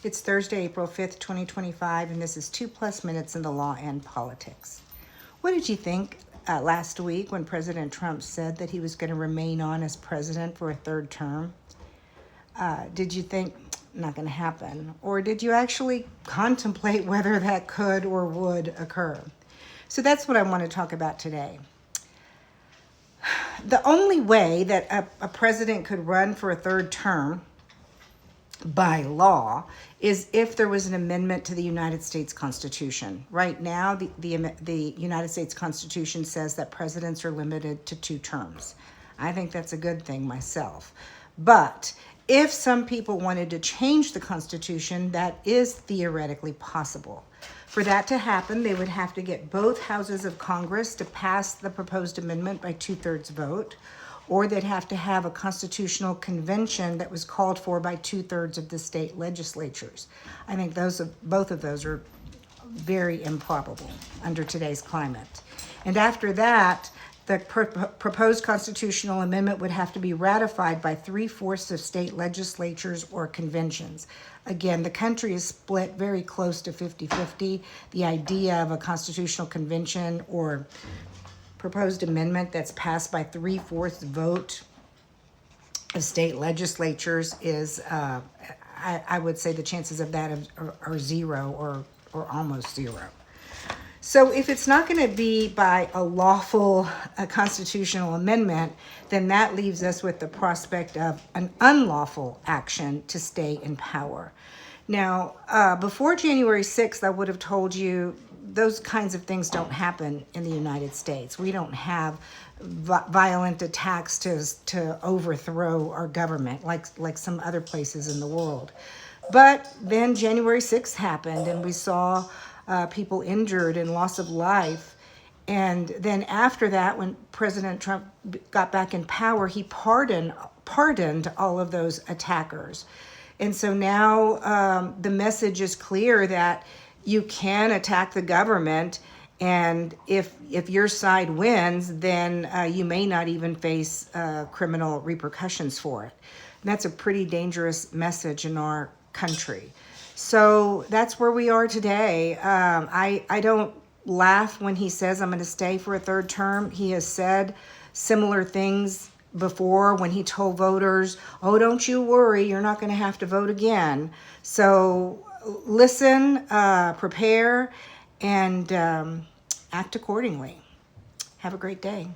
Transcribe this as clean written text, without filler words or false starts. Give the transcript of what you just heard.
It's Thursday, April 5th, 2025, and this is 2+ Minutes in the Law and Politics. What did you think last week when President Trump said that he was going to remain on as president for a third term? Did you think, not going to happen? Or did you actually contemplate whether that could or would occur? So that's what I want to talk about today. The only way that a president could run for a third term by law is if there was an amendment to the United States Constitution. Right now, the United States Constitution says that presidents are limited to 2 terms. I think that's a good thing myself. But if some people wanted to change the Constitution, that is theoretically possible. For that to happen, they would have to get both houses of Congress to pass the proposed amendment by 2/3 vote, or they'd have to have a constitutional convention that was called for by 2/3 of the state legislatures. I think both of those are very improbable under today's climate. And after that, the proposed constitutional amendment would have to be ratified by 3/4 of state legislatures or conventions. Again, the country is split very close to 50-50. The idea of a constitutional convention or proposed amendment that's passed by 3/4 vote of state legislatures is, I would say the chances of that are zero or almost zero. So if it's not going to be by a lawful constitutional amendment, then that leaves us with the prospect of an unlawful action to stay in power. Now, before January 6th, I would have told you those kinds of things don't happen in the United States. We don't have violent attacks to overthrow our government like some other places in the world. But then January 6th happened, and we saw people injured and loss of life. And then after that, when President Trump got back in power, he pardoned all of those attackers. And so now the message is clear that you can attack the government, and if your side wins, then you may not even face criminal repercussions for it. And that's a pretty dangerous message in our country. So that's where we are today. I don't laugh when he says I'm going to stay for a third term. He has said similar things before when he told voters, oh, don't you worry, you're not going to have to vote again. So listen, prepare, and act accordingly. Have a great day.